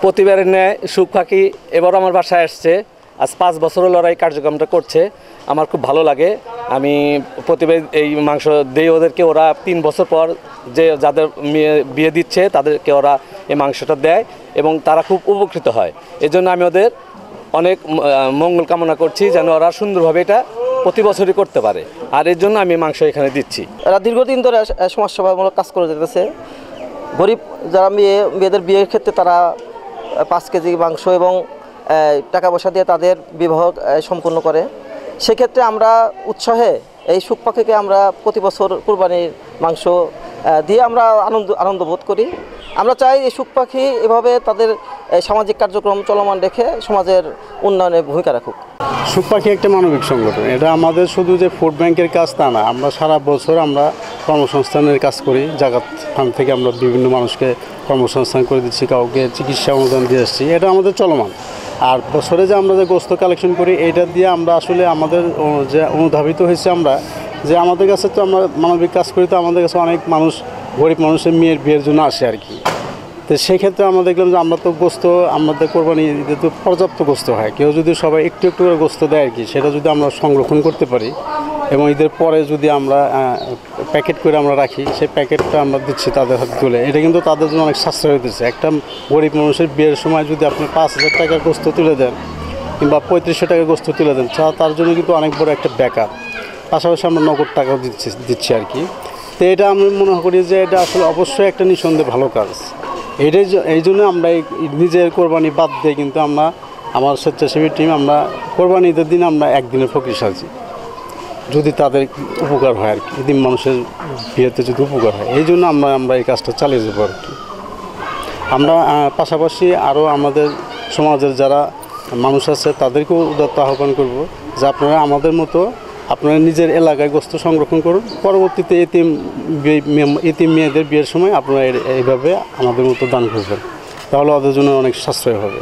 প্রতিবারের ন্যায় সুখ পাখি এবার আমার বাসায় আসছে। আজ 5 বছর লড়াই কার্যক্রমটা করছে, আমার খুব ভালো লাগে। আমি প্রতিবার এই মাংস দেই ওদেরকে, ওরা 3 বছর পর যাদের বিয়ে দিচ্ছে তাদেরকে ওরা এই মাংসটা দেয় এবং তারা খুব উপকৃত হয়। এজন্য আমি ওদের অনেক মঙ্গল কামনা করছি, যেন ওরা সুন্দরভাবে এটা প্রতি বছরই করতে পারে। আর এর জন্য আমি মাংস এখানে দিচ্ছি। এরা দীর্ঘদিন ধরে সমাজসেবামূলক কাজ করে যেতেছে। গরিব যারা মেয়েদের বিয়ের ক্ষেত্রে তারা 5 কেজি মাংস এবং টাকা পয়সা দিয়ে তাদের বিবাহ সম্পূর্ণ করে। সেক্ষেত্রে আমরা উৎসাহে এই সুখ পাখিকে আমরা প্রতি বছর কুরবানির মাংস দিয়ে আমরা আনন্দ বোধ করি। আমরা চাই এই সুখ পাখি এভাবে তাদের সামাজিক কার্যক্রম চলমান রেখে সমাজের উন্নয়নে ভূমিকা রাখুক। সুখ পাখি একটা মানবিক সংগঠন। এটা আমাদের শুধু যে ফুড ব্যাংকের কাজ তা না, আমরা সারা বছর আমরা কর্মসংস্থানের কাজ করি। জাকাত ফান্ড থেকে আমরা বিভিন্ন মানুষকে কর্মসংস্থান করে দিচ্ছি, কাউকে চিকিৎসা অনুদান দিয়ে আসছি। এটা আমাদের চলমান। আর বছরে যে আমরা যে গোস্ত কালেকশন করি, এইটা দিয়ে আমরা আসলে আমাদের যে অনুধাবিত হয়েছে আমরা যে আমাদের কাছে তো আমরা মানবিক কাজ করি, তো আমাদের কাছে অনেক মানুষ গরিব মানুষের মেয়ের বিয়ের জন্য আসে আর কি। তো সেই ক্ষেত্রে আমরা দেখলাম যে আমরা তো গোস্ত আমাদের কোরবানি ঈদে তো পর্যাপ্ত গোস্ত হয়, কেউ যদি সবাই একটু একটু করে গোস্ত দেয় আর কি, সেটা যদি আমরা সংরক্ষণ করতে পারি এবং ঈদের পরে যদি আমরা প্যাকেট করে আমরা রাখি, সেই প্যাকেটটা আমরা দিচ্ছি তাদের হাতে তুলে, এটা কিন্তু তাদের জন্য অনেক সাশ্রয় হতেছে। একটা গরিব মানুষের বিয়ের সময় যদি আপনি 5,000 টাকার গোস্ত তুলে দেন কিংবা 3500 টাকার গোস্ত তুলে দেন, তার জন্য কিন্তু অনেক বড় একটা ব্যাকআপ। পাশাপাশি আমরা নগদ টাকাও দিচ্ছি আর কি। তো এটা আমি মনে করি যে এটা আসলে অবশ্যই একটা নিঃসন্দেহে ভালো কাজ। এই জন্য আমরা নিজের কোরবানি বাদ দিয়ে কিন্তু আমার স্বেচ্ছাসেবী টিম আমরা কোরবানি ঈদের দিন আমরা একদিনের ফকির সাজি, যদি তাদের উপকার হয় আর কি, এদিন মানুষের বিয়েতে যদি উপকার হয়, এই জন্য আমরা এই কাজটা চালিয়ে যাবো আর কি। আমরা পাশাপাশি আরও আমাদের সমাজের যারা মানুষ আছে তাদেরকেও উদাত্ত আহ্বান করব যে আপনারা আমাদের মতো আপনারা নিজের এলাকায় গোস্ত সংরক্ষণ করুন, পরবর্তীতে এতিম মেয়েদের বিয়ের সময় আপনারা এইভাবে আমাদের মতো দান করবেন, তাহলে ওদের জন্য অনেক সাশ্রয় হবে।